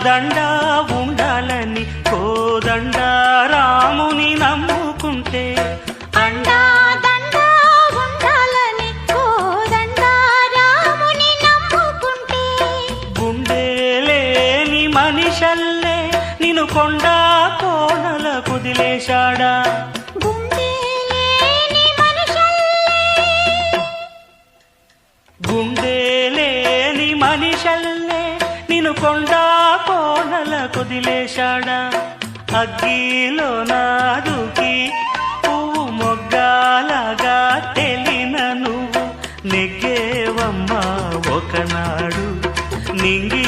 దండా ఉండాలని కోదండ రాముని నమ్ముకుంటే అండా దండా ఉండాలని కోదండ రాముని నమ్ముకుంటే గుండె లేని మనిషల్లే నిన్ను కొండా కోనల కుదిలేశాడా గుండె లేని మనుషుల్లే గుండె లేని మనిషల్లే నిన్ను కొండా కోనల కుదిలేశాడా అగ్గిలో నాదుకి పువ్వు మొగ్గాలగా తెలిన నువ్వు నెగ్గేవమ్మా ఒకనాడు నింగి